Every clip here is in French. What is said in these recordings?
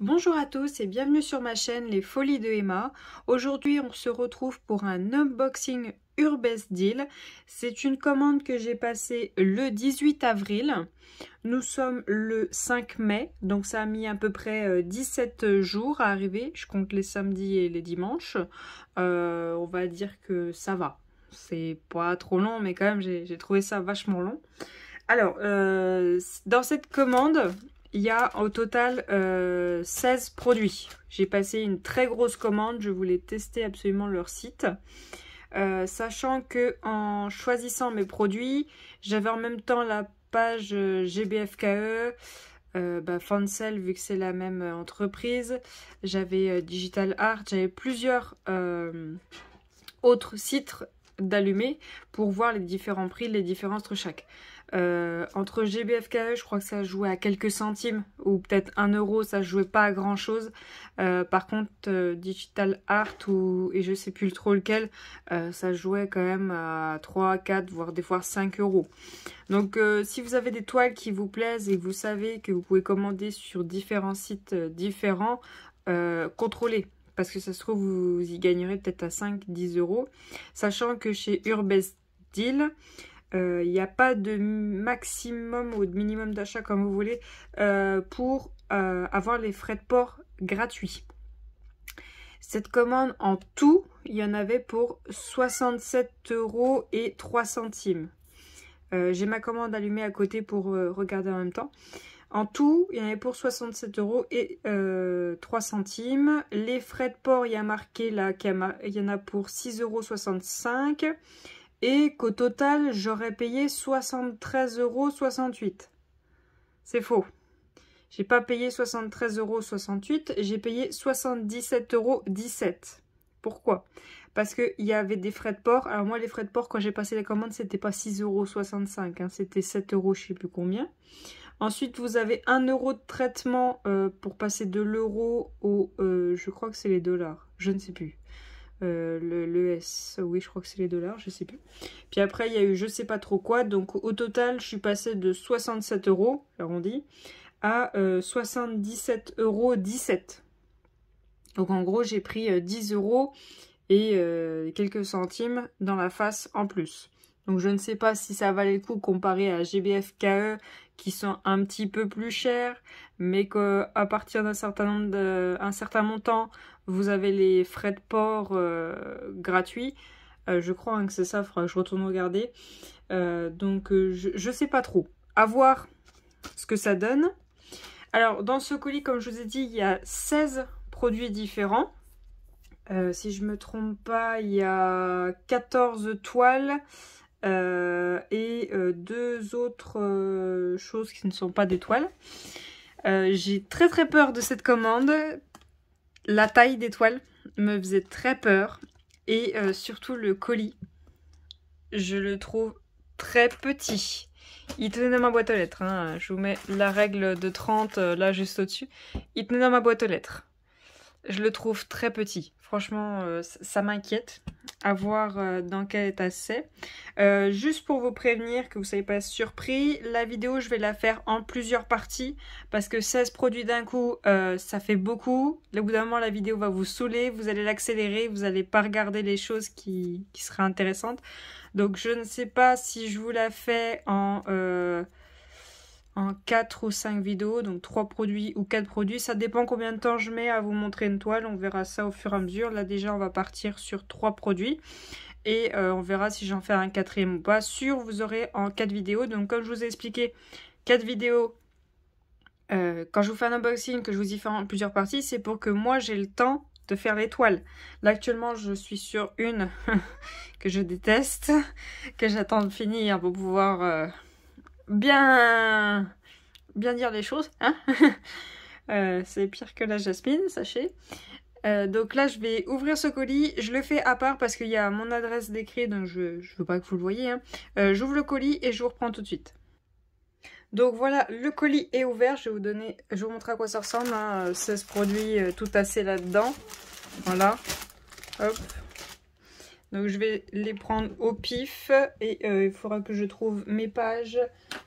Bonjour à tous et bienvenue sur ma chaîne Les Folies de Emma. Aujourd'hui on se retrouve pour un unboxing Urbest Deal. C'est une commande que j'ai passée le 18 avril. Nous sommes le 5 mai, donc ça a mis à peu près 17 jours à arriver. Je compte les samedis et les dimanches. On va dire que ça va. C'est pas trop long mais quand même j'ai trouvé ça vachement long. Alors, dans cette commande, il y a au total 16 produits. J'ai passé une très grosse commande, je voulais tester absolument leur site. Sachant que en choisissant mes produits, j'avais en même temps la page GBFKE, Fancel vu que c'est la même entreprise. J'avais Digital Art, j'avais plusieurs autres sites d'allumer pour voir les différents prix, les différences entre chaque. Entre GBFKE, je crois que ça jouait à quelques centimes ou peut-être 1 euro, ça jouait pas à grand chose. Par contre, Digital Art et je sais plus trop lequel, ça jouait quand même à 3, 4, voire des fois 5 euros. Donc si vous avez des toiles qui vous plaisent et que vous savez que vous pouvez commander sur différents sites différents, contrôlez. Parce que ça se trouve, vous y gagnerez peut-être à 5-10 euros. Sachant que chez Urbest Deal, il n'y a pas de maximum ou de minimum d'achat comme vous voulez pour avoir les frais de port gratuits. Cette commande en tout, il y en avait pour 67 € et 3 centimes. J'ai ma commande allumée à côté pour regarder en même temps. En tout, il y en avait pour 67 € et 3 centimes. Les frais de port, il y a marqué là qu'il y en a pour 6,65 € et qu'au total, j'aurais payé 73,68 €. C'est faux. J'ai pas payé 73,68 €, j'ai payé 77,17 €. Pourquoi? Parce qu'il y avait des frais de port. Alors moi, les frais de port, quand j'ai passé la commande, c'était pas 6,65 €, hein, c'était 7 €, je sais plus combien. Ensuite, vous avez 1 € de traitement pour passer de l'euro au... je crois que c'est les dollars. Je ne sais plus. l'ES, oui, je crois que c'est les dollars, je sais plus. Puis après, il y a eu je sais pas trop quoi. Donc, au total, je suis passée de 67 €, arrondi, à 77,17 €. Donc, en gros, j'ai pris 10 € et quelques centimes dans la face en plus. Donc je ne sais pas si ça valait le coup comparé à GBFKE qui sont un petit peu plus chers, mais qu'à partir d'un certain nombre un certain montant, vous avez les frais de port gratuits. Je crois hein, que c'est ça, il faudra que je retourne regarder. Donc je sais pas trop. À voir ce que ça donne. Alors dans ce colis, comme je vous ai dit, il y a 16 produits différents. Si je me trompe pas, il y a 14 toiles. Et deux autres choses qui ne sont pas des toiles. J'ai très peur de cette commande. La taille des toiles me faisait très peur. Et surtout le colis. Je le trouve très petit. Il tenait dans ma boîte aux lettres. Hein. Je vous mets la règle de 30 là juste au-dessus. Il tenait dans ma boîte aux lettres. Je le trouve très petit. Franchement, ça m'inquiète. À voir dans quel état c'est. Juste pour vous prévenir que vous ne soyez pas surpris, la vidéo, je vais la faire en plusieurs parties. Parce que 16 produits d'un coup, ça fait beaucoup. Au bout d'un moment, la vidéo va vous saouler. Vous allez l'accélérer. Vous n'allez pas regarder les choses qui seraient intéressantes. Donc, je ne sais pas si je vous la fais en 4 ou 5 vidéos, donc 3 produits ou 4 produits. Ça dépend combien de temps je mets à vous montrer une toile. On verra ça au fur et à mesure. Là déjà, on va partir sur 3 produits. Et on verra si j'en fais un 4e ou pas. Sûr, vous aurez en 4 vidéos. Donc comme je vous ai expliqué, 4 vidéos. Quand je vous fais un unboxing, que je vous y fais en plusieurs parties, c'est pour que moi j'ai le temps de faire les toiles. Là actuellement je suis sur une que je déteste, que j'attends de finir pour pouvoir... bien dire les choses, hein. C'est pire que la Jasmine, sachez. Donc là, je vais ouvrir ce colis. Je le fais à part parce qu'il y a mon adresse d'écrit, donc je veux pas que vous le voyez. Hein. J'ouvre le colis et je vous reprends tout de suite. Donc voilà, le colis est ouvert. Je vais vous montrer à quoi ça ressemble. Hein. 16 produits tout tassés là-dedans. Voilà. Hop. Donc je vais les prendre au pif et il faudra que je trouve mes pages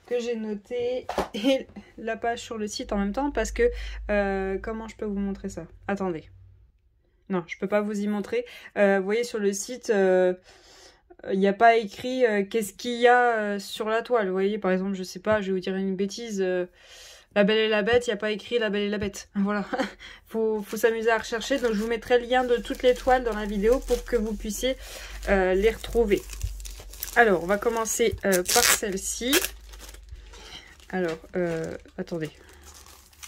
que j'ai notées et la page sur le site en même temps parce que comment je peux vous montrer ça? Attendez. Non, je peux pas vous y montrer. Vous voyez sur le site, il n'y a pas écrit qu'est-ce qu'il y a sur la toile. Vous voyez, par exemple, je sais pas, je vais vous dire une bêtise. La Belle et la Bête, il n'y a pas écrit La Belle et la Bête. Voilà, faut s'amuser à rechercher. Donc je vous mettrai le lien de toutes les toiles dans la vidéo pour que vous puissiez les retrouver. Alors, on va commencer par celle-ci. Alors, attendez,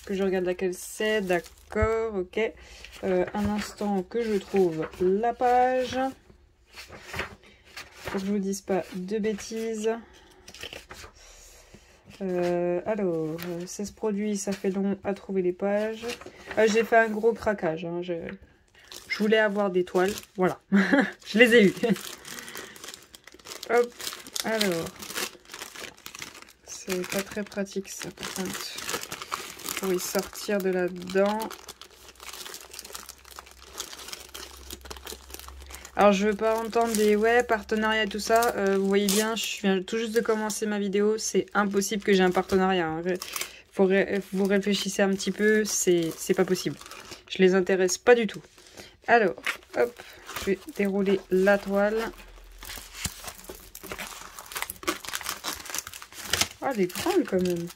que je regarde laquelle c'est. D'accord, ok. Un instant que je trouve la page. Pour que je vous dise pas de bêtises. Alors, 16 produits, ça fait long à trouver les pages. J'ai fait un gros craquage. Hein, je voulais avoir des toiles. Voilà, je les ai eues. Hop, alors. C'est pas très pratique ça, par contre. Pour y sortir de là-dedans. Alors je veux pas entendre des ouais, partenariat, tout ça. Vous voyez bien, je viens tout juste de commencer ma vidéo. C'est impossible que j'ai un partenariat. Hein. Vous réfléchissez un petit peu, c'est pas possible. Je les intéresse pas du tout. Alors, hop, je vais dérouler la toile. Ah, elle est grande quand même.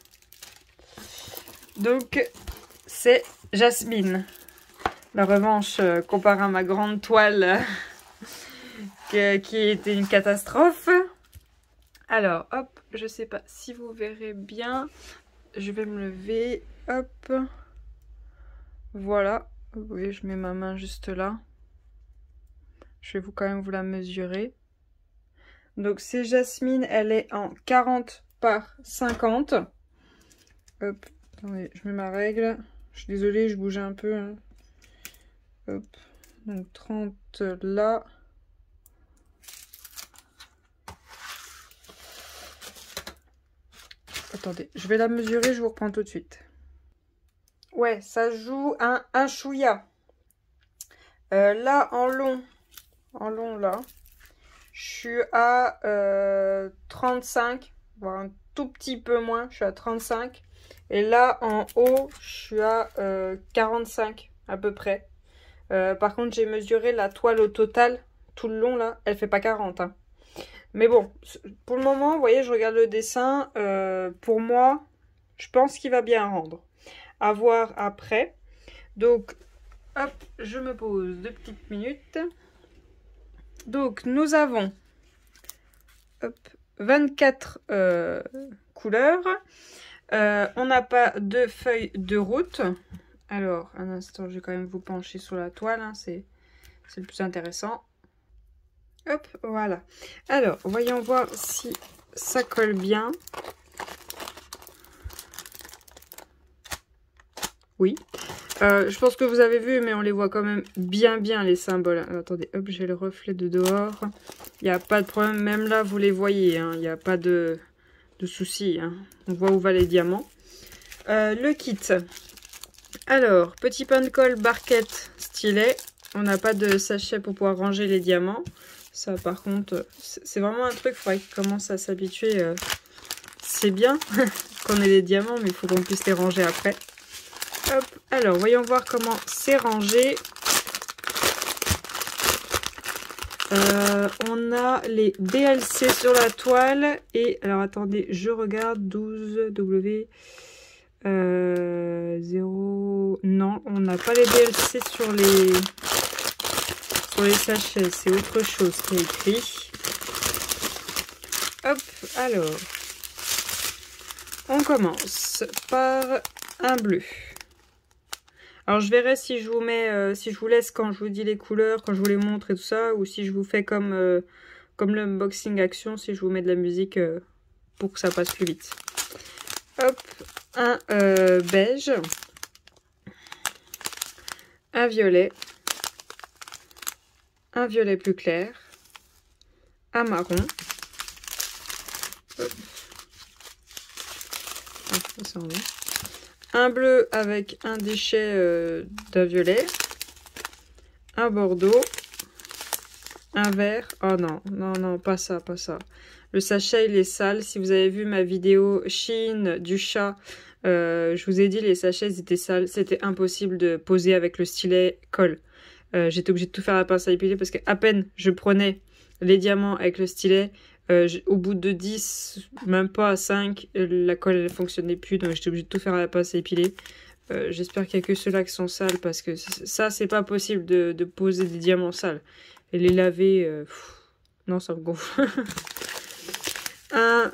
Donc, c'est Jasmine. La revanche, comparé à ma grande toile... qui était une catastrophe. Alors, hop, je sais pas si vous verrez bien. Je vais me lever. Hop. Voilà. Vous voyez, je mets ma main juste là. Je vais quand même vous la mesurer. Donc, c'est Jasmine. Elle est en 40 par 50. Hop. Attendez, je mets ma règle. Je suis désolée, je bougeais un peu. Hein. Hop. Donc, 30 là. Attendez, je vais la mesurer, je vous reprends tout de suite. Ouais, ça joue un chouïa. Là, en long là, je suis à 35, voire un tout petit peu moins, je suis à 35. Et là, en haut, je suis à 45 à peu près. Par contre, j'ai mesuré la toile au total, tout le long là, elle fait pas 40. Hein. Mais bon, pour le moment, vous voyez, je regarde le dessin. Pour moi, je pense qu'il va bien rendre. À voir après. Donc, hop, je me pose 2 petites minutes. Donc, nous avons hop, 24 couleurs. On n'a pas de feuilles de route. Alors, un instant, je vais quand même vous pencher sur la toile. Hein, c'est le plus intéressant. Hop, voilà. Alors, voyons voir si ça colle bien. Oui. Je pense que vous avez vu, mais on les voit quand même bien les symboles. Alors, attendez, hop, j'ai le reflet de dehors. Il n'y a pas de problème, même là, vous les voyez. Hein, il n'y a pas de souci. Hein. On voit où va les diamants. Le kit. Alors, petit pain de colle, barquette, stylet. On n'a pas de sachet pour pouvoir ranger les diamants. Ça, par contre, c'est vraiment un truc, il faudrait qu'il commence à s'habituer. C'est bien qu'on ait les diamants, mais il faut qu'on puisse les ranger après. Hop, alors, voyons voir comment c'est rangé. On a les DLC sur la toile. Et, alors, attendez, je regarde. 12W... 0... Non, on n'a pas les DLC sur les sachets, c'est autre chose qui est écrit. Hop, alors. On commence par un bleu. Alors je verrai si je vous mets, si je vous laisse quand je vous dis les couleurs, quand je vous les montre et tout ça, ou si je vous fais comme l'unboxing action, si je vous mets de la musique pour que ça passe plus vite. Hop, un beige, un violet plus clair, un marron, hop. Un bleu avec un déchet d'un violet, un bordeaux, un verre. Oh non, non, non, pas ça, pas ça. Le sachet, il est sale. Si vous avez vu ma vidéo Chine du chat, je vous ai dit, les sachets, ils étaient sales. C'était impossible de poser avec le stylet colle. J'étais obligée de tout faire à la pince à épiler parce qu'à peine je prenais les diamants avec le stylet, au bout de 10, même pas à 5, la colle elle fonctionnait plus, donc j'étais obligée de tout faire à la pince à épiler. J'espère qu'il n'y a que ceux-là qui sont sales parce que ça c'est pas possible de poser des diamants sales. Et les laver, non ça me gonfle. Un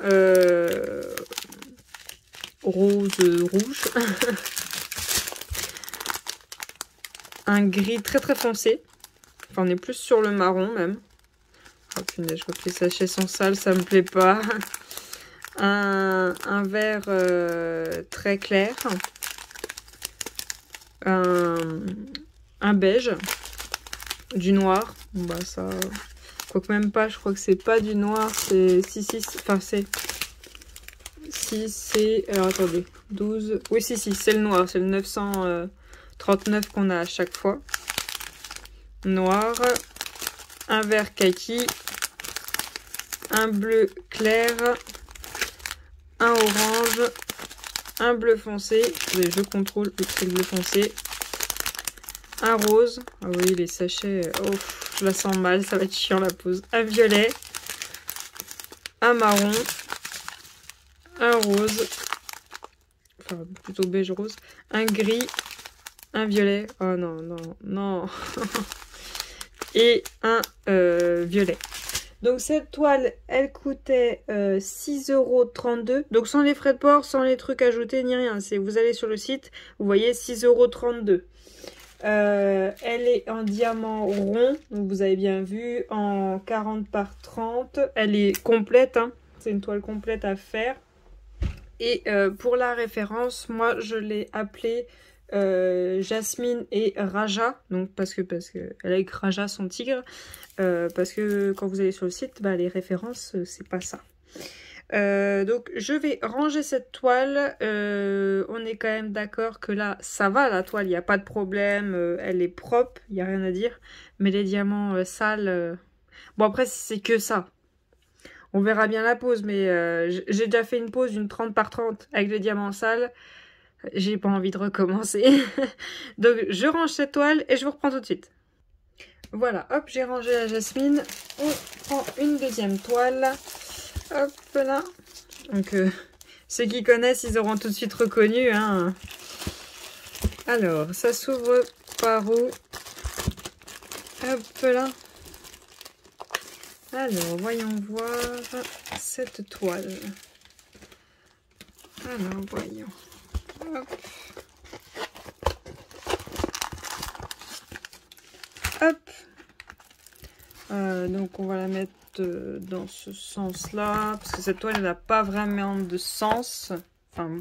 rose rouge. Un gris très très foncé. Enfin on est plus sur le marron même. Oh punaise, je vois que les sachets sont sales, ça me plaît pas. Un vert très clair. Un beige. Du noir. Bon bah ça... Quoique même pas, je crois que c'est pas du noir, c'est... Si, enfin c'est... Si, c'est... Alors attendez, 12... Oui, si, c'est le noir, c'est le 939 qu'on a à chaque fois. Noir. Un vert kaki. Un bleu clair. Un orange. Un bleu foncé. Je contrôle le bleu foncé. Un rose. Ah oui, les sachets... Oh, je la sens mal, ça va être chiant la pose. Un violet. Un marron. Un rose. Enfin, plutôt beige rose. Un gris. Un violet. Oh non, non, non. Et un violet. Donc cette toile, elle coûtait 6,32 €. Donc sans les frais de port, sans les trucs ajoutés, ni rien. Vous allez sur le site, vous voyez 6,32 €. Elle est en diamant rond, donc vous avez bien vu, en 40 par 30. Elle est complète, hein. C'est une toile complète à faire. Et pour la référence, moi je l'ai appelée Jasmine et Raja, donc parce que elle a avec Raja son tigre, parce que quand vous allez sur le site, bah, les références c'est pas ça. Donc je vais ranger cette toile. On est quand même d'accord que là ça va, la toile, il n'y a pas de problème, elle est propre, il n'y a rien à dire, mais les diamants sales, bon après c'est que ça. On verra bien la pose, mais j'ai déjà fait une pose d'une 30 par 30 avec les diamants sales. J'ai pas envie de recommencer. Donc je range cette toile et je vous reprends tout de suite. Voilà, hop, j'ai rangé la jasmine. On prend une deuxième toile. Hop là. Donc ceux qui connaissent, ils auront tout de suite reconnu, hein. Alors, ça s'ouvre par où? Hop là. Alors, voyons voir cette toile. Alors, voyons. Hop. Hop. Donc on va la mettre dans ce sens là, parce que cette toile elle n'a pas vraiment de sens. Enfin,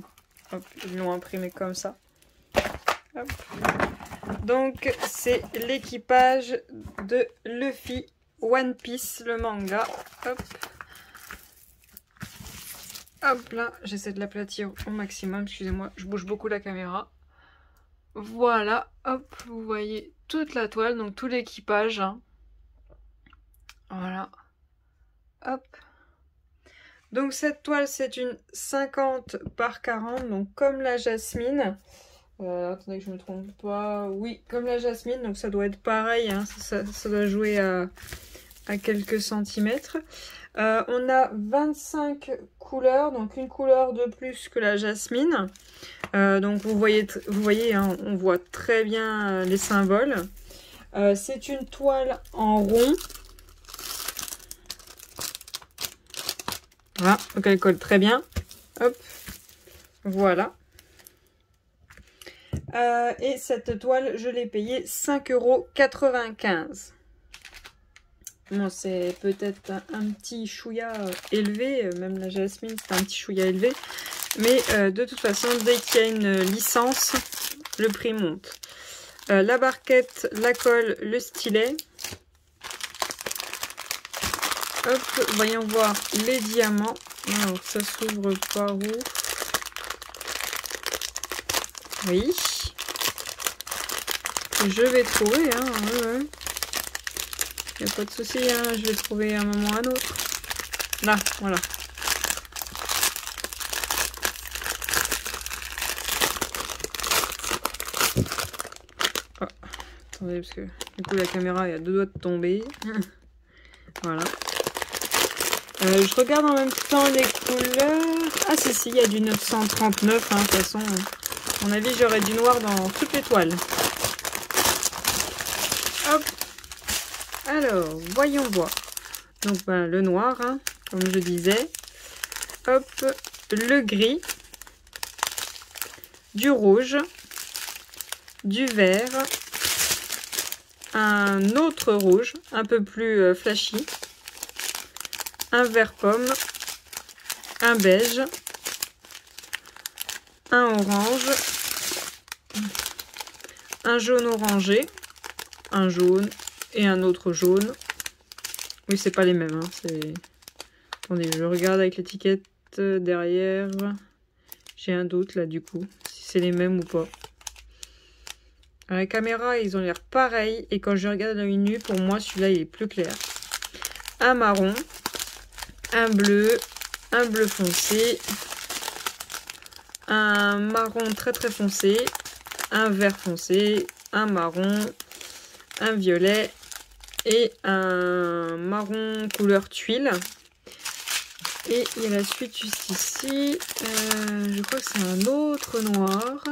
hop, ils l'ont imprimé comme ça. Hop. Donc c'est l'équipage de Luffy One Piece, le manga. Hop. Hop là, j'essaie de l'aplatir au maximum, excusez-moi, je bouge beaucoup la caméra. Voilà, hop, vous voyez toute la toile, donc tout l'équipage. Hein. Voilà, hop. Donc cette toile, c'est une 50 par 40, donc comme la jasmine. Attendez que je me trompe pas. Oui, comme la jasmine, donc ça doit être pareil, hein, ça doit jouer à quelques centimètres. On a 25 couleurs, donc une couleur de plus que la jasmine. Donc vous voyez hein, on voit très bien les symboles. C'est une toile en rond. Voilà, donc elle colle très bien. Hop, voilà. Et cette toile, je l'ai payée 5,95 €. Bon, c'est peut-être un petit chouïa élevé, même la jasmine c'est un petit chouïa élevé, mais de toute façon dès qu'il y a une licence, le prix monte. La barquette, la colle, le stylet. Hop, voyons voir les diamants. Alors ça s'ouvre par où? Oui. Je vais trouver, hein, ouais. Il n'y a pas de souci, hein, je vais trouver un moment ou un autre. Là, voilà. Oh, attendez, parce que du coup la caméra est à deux doigts de tomber. Voilà. Je regarde en même temps les couleurs. Ah si, il y a du 939, hein, de toute façon. À mon avis, j'aurais du noir dans toutes les toiles. Hop. Alors, voyons voir. Donc, voilà, le noir, hein, comme je disais. Hop, le gris. Du rouge. Du vert. Un autre rouge, un peu plus flashy. Un vert pomme, un beige, un orange, un jaune orangé, un jaune et un autre jaune. Oui, c'est pas les mêmes. Hein, c'est... Attendez, je regarde avec l'étiquette derrière. J'ai un doute là du coup, si c'est les mêmes ou pas. À la caméra, ils ont l'air pareils. Et quand je regarde à l'œil nu, pour moi, celui-là, il est plus clair. Un marron. Un bleu foncé, un marron très très foncé, un vert foncé, un marron, un violet et un marron couleur tuile. Et il y a la suite juste ici. Je crois que c'est un autre noir.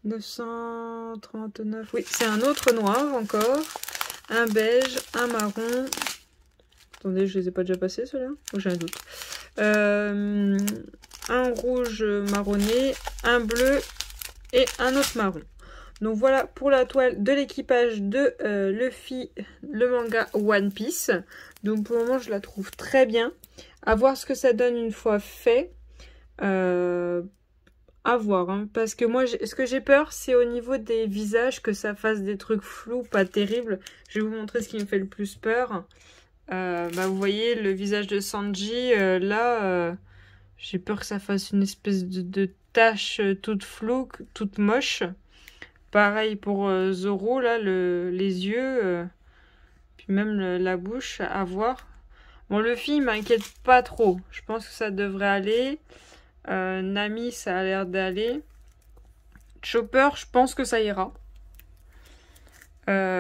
939. Oui, c'est un autre noir encore. Un beige, un marron. Attendez, je les ai pas déjà passés ceux-là? Oh, j'ai un doute. Un rouge marronné, un bleu et un autre marron. Donc voilà pour la toile de l'équipage de Luffy, le manga One Piece. Donc pour le moment, je la trouve très bien. À voir ce que ça donne une fois fait. À voir. Hein, parce que moi, ce que j'ai peur, c'est au niveau des visages, que ça fasse des trucs flous, pas terribles. Je vais vous montrer ce qui me fait le plus peur. Vous voyez le visage de Sanji, là, j'ai peur que ça fasse une espèce de tache toute floue, toute moche. Pareil pour Zoro, là, les yeux, puis même la bouche, à voir. Bon, Luffy m'inquiète pas trop, je pense que ça devrait aller. Nami, ça a l'air d'aller. Chopper, je pense que ça ira.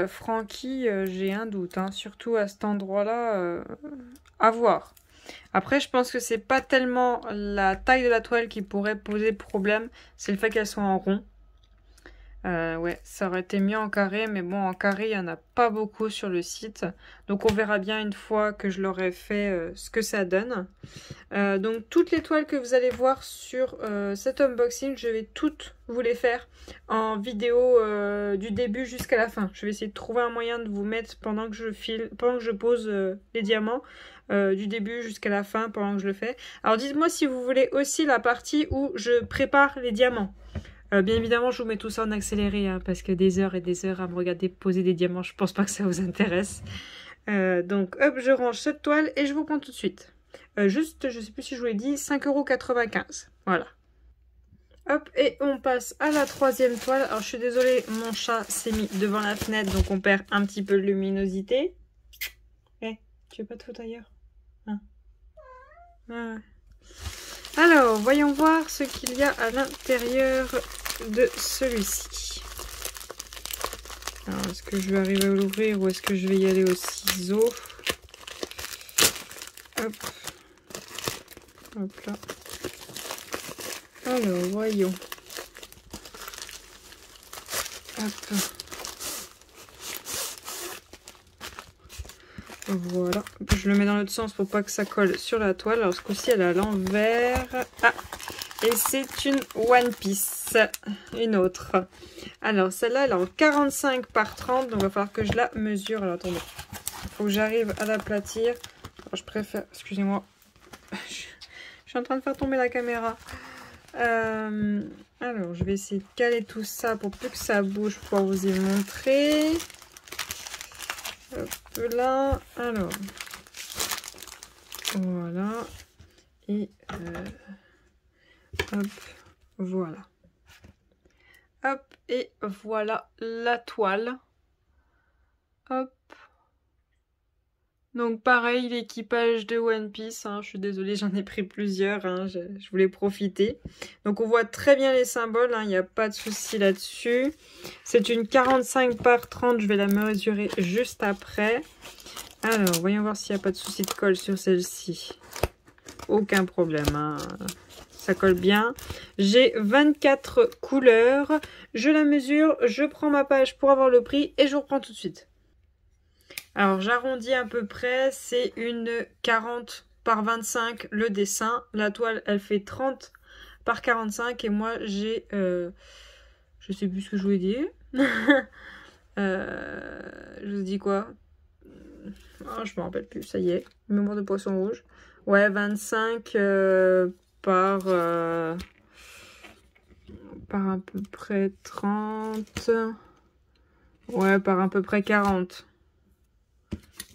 Frankie, j'ai un doute, hein, surtout à cet endroit-là, à voir. Après, je pense que c'est pas tellement la taille de la toile qui pourrait poser problème, c'est le fait qu'elle soit en rond. Ouais, ça aurait été mieux en carré, mais bon, en carré, il n'y en a pas beaucoup sur le site. Donc, on verra bien une fois que je l'aurai fait ce que ça donne. Donc, toutes les toiles que vous allez voir sur cet unboxing, je vais toutes vous les faire en vidéo du début jusqu'à la fin. Je vais essayer de trouver un moyen de vous mettre pendant que je pose les diamants. Du début jusqu'à la fin pendant que je le fais. Alors, dites-moi si vous voulez aussi la partie où je prépare les diamants. Bien évidemment, je vous mets tout ça en accéléré, hein, parce que des heures et des heures à me regarder poser des diamants, je pense pas que ça vous intéresse. Donc, hop, je range cette toile et je vous prends tout de suite. Juste, je sais plus si je vous l'ai dit, 5,95 €. Voilà. Hop, et on passe à la troisième toile. Alors, je suis désolée, mon chat s'est mis devant la fenêtre, donc on perd un petit peu de luminosité. Tu veux pas te foutre ailleurs, hein? Ouais. Alors, voyons voir ce qu'il y a à l'intérieur de celui-ci. Alors, est-ce que je vais arriver à l'ouvrir ou est-ce que je vais y aller au ciseau? Hop. Hop là. Alors, voyons. Hop. Voilà, je le mets dans l'autre sens pour pas que ça colle sur la toile. Alors ce coup-ci elle est à l'envers. Ah, et c'est une One Piece, une autre. Alors celle-là elle est en 45 par 30, donc il va falloir que je la mesure. Alors attendez, il faut que j'arrive à l'aplatir. Je préfère, excusez-moi, je suis en train de faire tomber la caméra. Alors je vais essayer de caler tout ça pour plus que ça bouge pour pouvoir vous y montrer. Hop là, alors, voilà, et hop, voilà. Hop, et voilà la toile. Hop. Donc pareil, l'équipage de One Piece, hein, je suis désolée, j'en ai pris plusieurs, hein, je voulais profiter. Donc on voit très bien les symboles, il n'y a pas de souci là-dessus. C'est une 45 par 30, je vais la mesurer juste après. Alors, voyons voir s'il n'y a pas de souci de colle sur celle-ci. Aucun problème, hein. Ça colle bien. J'ai 24 couleurs, je la mesure, je prends ma page pour avoir le prix et je vous reprends tout de suite. Alors j'arrondis à peu près, c'est une 40 par 25 le dessin. La toile elle fait 30 par 45 et moi j'ai, je sais plus ce que je voulais dire. Je vous dis quoi? Oh, je me rappelle plus, ça y est. Mémoire de poisson rouge. Ouais, 25 par à peu près 30. Ouais, par à peu près 40.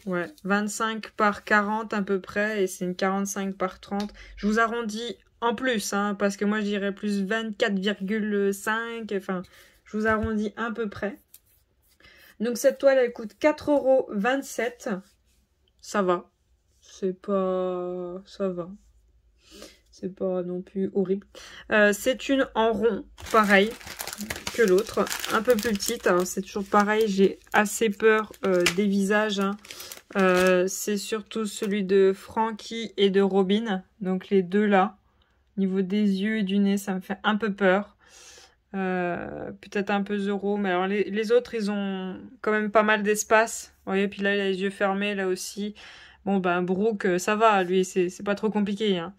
Ouais, 25 par 40 à peu près, et c'est une 45 par 30. Je vous arrondis en plus, hein, parce que moi je dirais plus 24,5, enfin, je vous arrondis à peu près. Donc cette toile, elle coûte 4,27 €. Ça va. C'est pas... ça va. C'est pas non plus horrible. C'est une en rond, pareil que l'autre, un peu plus petite. Alors c'est toujours pareil, j'ai assez peur des visages, hein. C'est surtout celui de Frankie et de Robin, donc les deux là. Au niveau des yeux et du nez, ça me fait un peu peur. Peut-être un peu Zoro, mais alors les autres, ils ont quand même pas mal d'espace. Vous voyez, puis là, il a les yeux fermés, là aussi. Bon, ben, Brooke, ça va, lui, c'est pas trop compliqué, hein.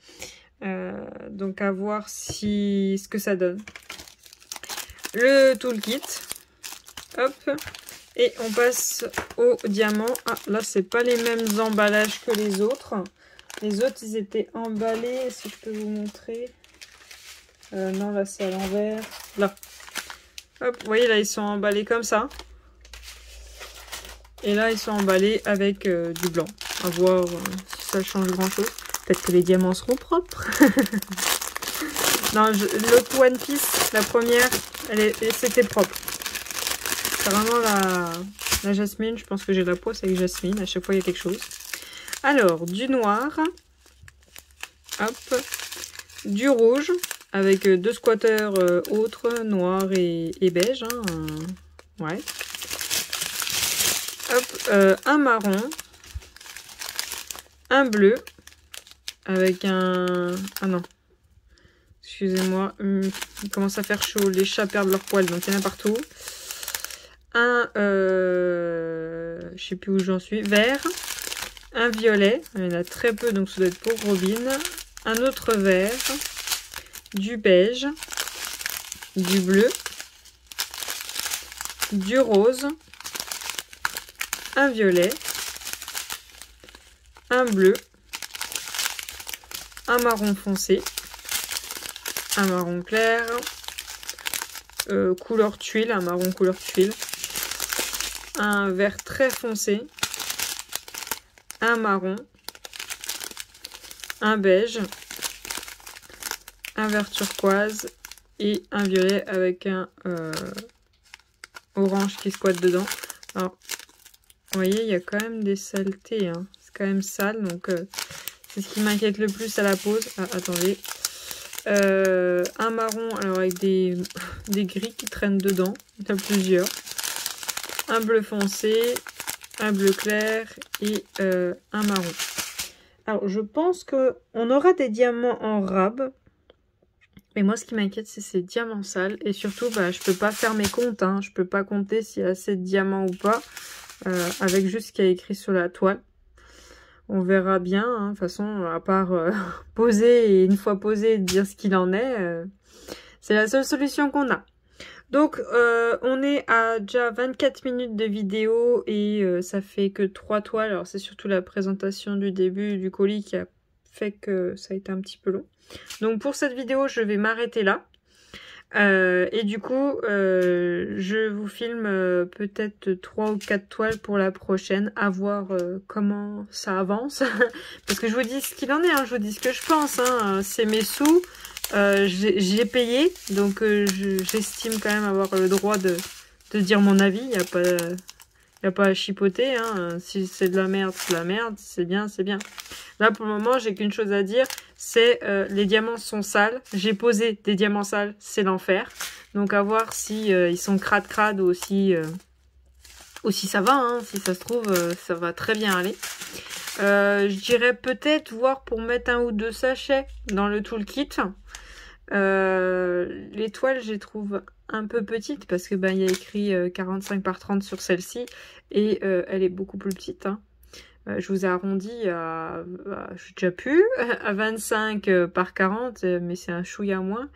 Donc, à voir ce que ça donne. Le toolkit. Hop. Et on passe au diamant. Ah, là, c'est pas les mêmes emballages que les autres. Les autres, ils étaient emballés. Si je peux vous montrer. Non, là, c'est à l'envers. Là. Hop, vous voyez, là, ils sont emballés comme ça. Et là, ils sont emballés avec du blanc. À voir si ça change grand-chose. Peut-être que les diamants seront propres. Non, l'autre One Piece, la première, c'était propre. C'est vraiment la jasmine. Je pense que j'ai la poisse avec jasmine. À chaque fois, il y a quelque chose. Alors, du noir. Hop. Du rouge. Avec deux squatters autres, noir et beige. Hein. Ouais. Hop. Un marron. Un bleu. Avec un... Ah non. Excusez-moi. Il commence à faire chaud. Les chats perdent leur poil. Donc, il y en a partout. Un... je sais plus où j'en suis. Vert. Un violet. Il y en a très peu. Donc, ça doit être pour Robin. Un autre vert. Du beige, du bleu, du rose, un violet, un bleu, un marron foncé, un marron clair, couleur tuile, un marron couleur tuile, un vert très foncé, un marron, un beige, un vert turquoise et un violet avec un orange qui squatte dedans. Alors, vous voyez, il y a quand même des saletés, hein. C'est quand même sale, donc c'est ce qui m'inquiète le plus à la pose. Ah, attendez. Un marron, alors avec des gris qui traînent dedans. Il y en a plusieurs. Un bleu foncé, un bleu clair et un marron. Alors, je pense qu'on aura des diamants en rab. Mais moi, ce qui m'inquiète, c'est ces diamants sales. Et surtout, bah, je peux pas faire mes comptes. Hein. Je peux pas compter s'il y a assez de diamants ou pas. Avec juste ce qu'il y a écrit sur la toile. On verra bien. Hein. De toute façon, à part poser et une fois posé, dire ce qu'il en est. C'est la seule solution qu'on a. Donc, on est à déjà 24 minutes de vidéo. Et ça fait que 3 toiles. Alors, c'est surtout la présentation du début du colis qui a fait que ça a été un petit peu long. Donc pour cette vidéo, je vais m'arrêter là. Et du coup, je vous filme peut-être 3 ou 4 toiles pour la prochaine, à voir comment ça avance. Parce que je vous dis ce qu'il en est, hein, je vous dis ce que je pense. Hein, c'est mes sous, j'ai payé, donc j'estime quand même avoir le droit de dire mon avis. Il Il n'y a pas à chipoter, hein. Si c'est de la merde, c'est de la merde. C'est bien, c'est bien. Là, pour le moment, j'ai qu'une chose à dire. C'est les diamants sont sales. J'ai posé des diamants sales. C'est l'enfer. Donc, à voir si ils sont crades ou si ça va. Hein. Si ça se trouve, ça va très bien aller. Je dirais peut-être voir pour mettre 1 ou 2 sachets dans le toolkit. L'étoile, je les trouve un peu petite parce que il y a écrit 45 par 30 sur celle-ci et elle est beaucoup plus petite. Hein. Je vous ai arrondi à je suis déjà plus à 25 par 40, mais c'est un chouïa moins.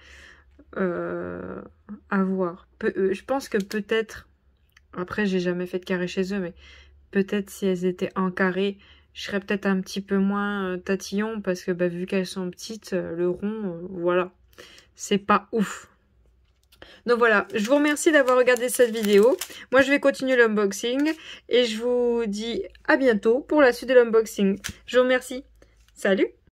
À voir. Je pense que peut-être, après j'ai jamais fait de carré chez eux, mais peut-être si elles étaient en carré, je serais peut-être un petit peu moins tatillon parce que vu qu'elles sont petites, le rond, voilà, c'est pas ouf. Donc voilà, je vous remercie d'avoir regardé cette vidéo. Moi, je vais continuer l'unboxing et je vous dis à bientôt pour la suite de l'unboxing. Je vous remercie. Salut!